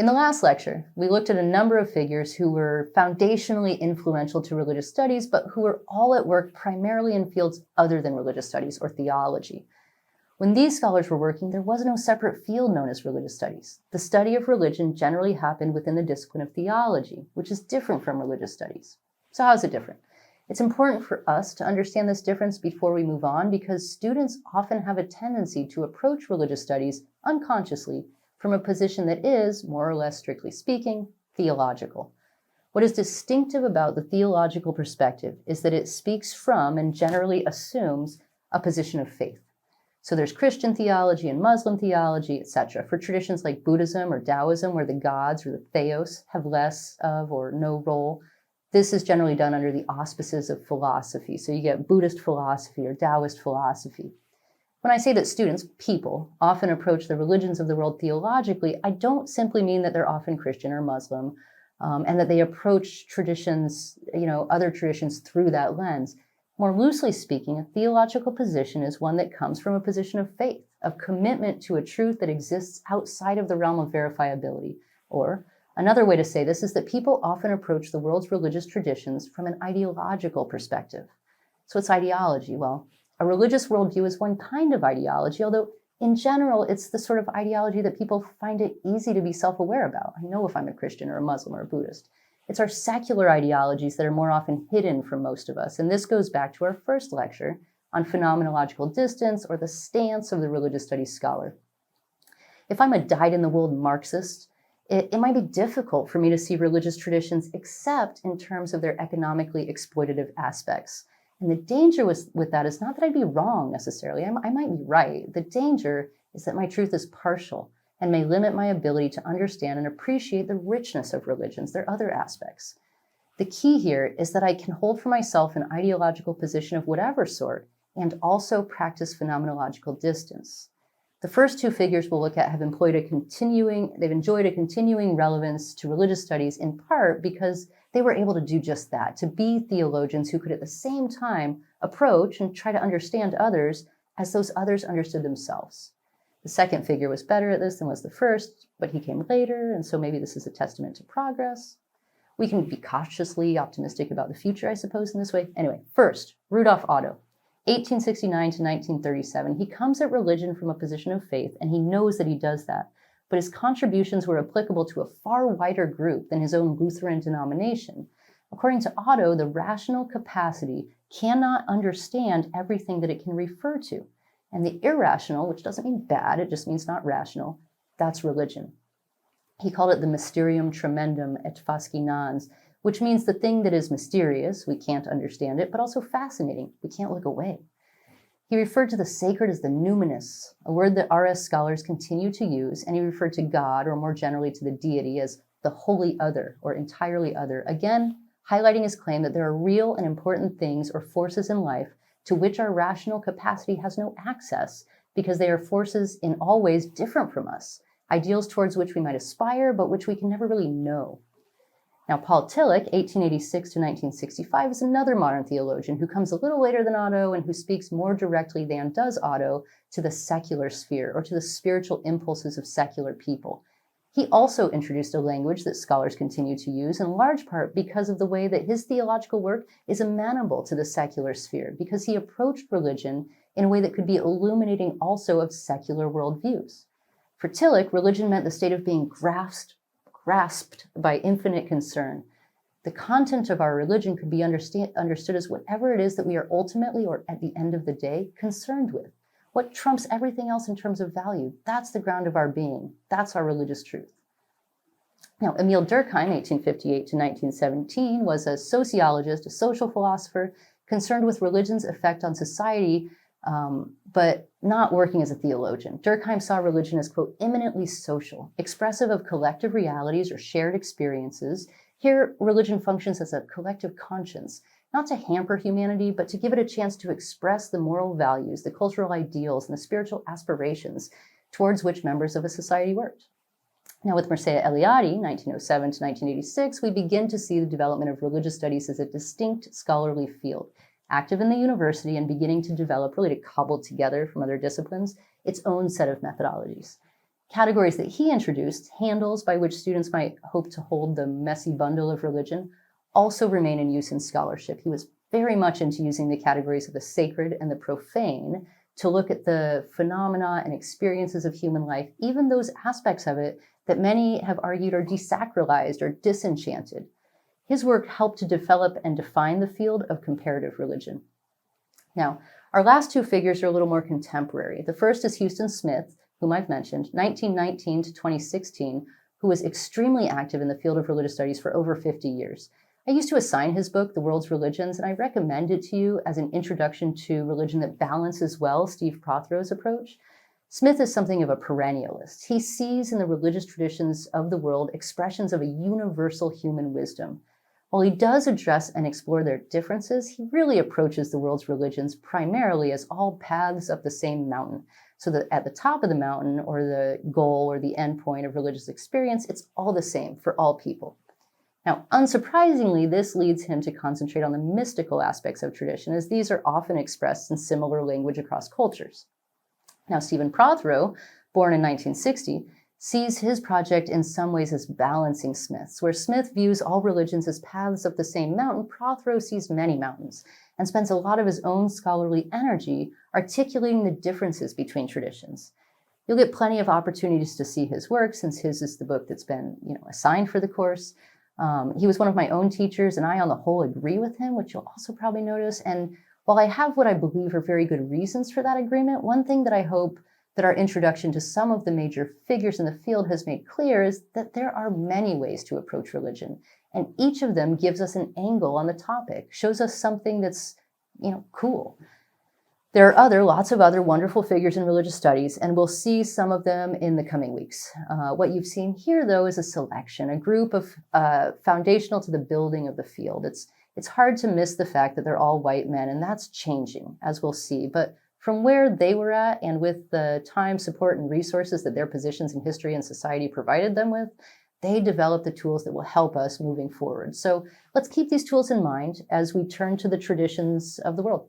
In the last lecture, we looked at a number of figures who were foundationally influential to religious studies, but who were all at work primarily in fields other than religious studies or theology. When these scholars were working, there was no separate field known as religious studies. The study of religion generally happened within the discipline of theology, which is different from religious studies. So how is it different? It's important for us to understand this difference before we move on, because students often have a tendency to approach religious studies unconsciously from a position that is, more or less strictly speaking, theological. What is distinctive about the theological perspective is that it speaks from and generally assumes a position of faith. So there's Christian theology and Muslim theology, etc. For traditions like Buddhism or Taoism, where the gods or the theos have less of or no role, this is generally done under the auspices of philosophy. So you get Buddhist philosophy or Taoist philosophy. When I say that students, people, often approach the religions of the world theologically, I don't simply mean that they're often Christian or Muslim, and that they approach traditions, other traditions through that lens. More loosely speaking, a theological position is one that comes from a position of faith, of commitment to a truth that exists outside of the realm of verifiability. Or another way to say this is that people often approach the world's religious traditions from an ideological perspective. So what's ideology? Well, a religious worldview is one kind of ideology, although in general, it's the sort of ideology that people find it easy to be self-aware about. I know if I'm a Christian or a Muslim or a Buddhist. It's our secular ideologies that are more often hidden from most of us. And this goes back to our first lecture on phenomenological distance, or the stance of the religious studies scholar. If I'm a dyed-in-the-wool Marxist, it might be difficult for me to see religious traditions except in terms of their economically exploitative aspects. And the danger with that is not that I'd be wrong necessarily. I might be right. The danger is that my truth is partial and may limit my ability to understand and appreciate the richness of religions, their other aspects. The key here is that I can hold for myself an ideological position of whatever sort and also practice phenomenological distance. The first two figures we'll look at have enjoyed a continuing relevance to religious studies, in part because they were able to do just that, to be theologians who could at the same time approach and try to understand others as those others understood themselves. The second figure was better at this than was the first, but he came later, and so maybe this is a testament to progress. We can be cautiously optimistic about the future, I suppose, in this way. Anyway, first, Rudolf Otto. 1869 to 1937, he comes at religion from a position of faith, and he knows that he does that. But his contributions were applicable to a far wider group than his own Lutheran denomination. According to Otto, the rational capacity cannot understand everything that it can refer to. And the irrational, which doesn't mean bad, it just means not rational, that's religion. He called it the mysterium tremendum et fascinans, which means the thing that is mysterious, we can't understand it, but also fascinating, we can't look away. He referred to the sacred as the numinous, a word that RS scholars continue to use, and he referred to God, or more generally to the deity, as the wholly other, or entirely other, again, highlighting his claim that there are real and important things or forces in life to which our rational capacity has no access, because they are forces in all ways different from us, ideals towards which we might aspire, but which we can never really know. Now, Paul Tillich, 1886 to 1965, is another modern theologian who comes a little later than Otto and who speaks more directly than does Otto to the secular sphere, or to the spiritual impulses of secular people. He also introduced a language that scholars continue to use, in large part because of the way that his theological work is amenable to the secular sphere, because he approached religion in a way that could be illuminating also of secular worldviews. For Tillich, religion meant the state of being grasped by infinite concern. The content of our religion could be understood as whatever it is that we are ultimately, or at the end of the day, concerned with. What trumps everything else in terms of value? That's the ground of our being. That's our religious truth. Now, Emile Durkheim, 1858 to 1917, was a sociologist, a social philosopher, concerned with religion's effect on society, but not working as a theologian. Durkheim saw religion as, quote, eminently social, expressive of collective realities or shared experiences. Here, religion functions as a collective conscience, not to hamper humanity, but to give it a chance to express the moral values, the cultural ideals, and the spiritual aspirations towards which members of a society worked. Now, with Mircea Eliade, 1907 to 1986, we begin to see the development of religious studies as a distinct scholarly field, active in the university and beginning to develop, really to cobble together from other disciplines, its own set of methodologies. Categories that he introduced, handles by which students might hope to hold the messy bundle of religion, also remain in use in scholarship. He was very much into using the categories of the sacred and the profane to look at the phenomena and experiences of human life, even those aspects of it that many have argued are desacralized or disenchanted. His work helped to develop and define the field of comparative religion. Now, our last two figures are a little more contemporary. The first is Huston Smith, whom I've mentioned, 1919 to 2016, who was extremely active in the field of religious studies for over 50 years. I used to assign his book, The World's Religions, and I recommend it to you as an introduction to religion that balances well Steve Prothero's approach. Smith is something of a perennialist. He sees in the religious traditions of the world expressions of a universal human wisdom. While he does address and explore their differences, he really approaches the world's religions primarily as all paths up the same mountain. So that at the top of the mountain, or the goal or the end point of religious experience, it's all the same for all people. Now, unsurprisingly, this leads him to concentrate on the mystical aspects of tradition, as these are often expressed in similar language across cultures. Now, Stephen Prothero, born in 1960, sees his project in some ways as balancing Smith's. Where Smith views all religions as paths up the same mountain, Prothero sees many mountains and spends a lot of his own scholarly energy articulating the differences between traditions. You'll get plenty of opportunities to see his work, since his is the book that's been assigned for the course. He was one of my own teachers, and I on the whole agree with him, which you'll also probably notice. And while I have what I believe are very good reasons for that agreement, one thing that I hope that our introduction to some of the major figures in the field has made clear is that there are many ways to approach religion, and each of them gives us an angle on the topic, shows us something that's, cool. There are lots of other wonderful figures in religious studies, and we'll see some of them in the coming weeks. What you've seen here, though, is a selection, a group of foundational to the building of the field. It's hard to miss the fact that they're all white men, and that's changing, as we'll see. But from where they were at, and with the time, support, and resources that their positions in history and society provided them with, they developed the tools that will help us moving forward. So let's keep these tools in mind as we turn to the traditions of the world.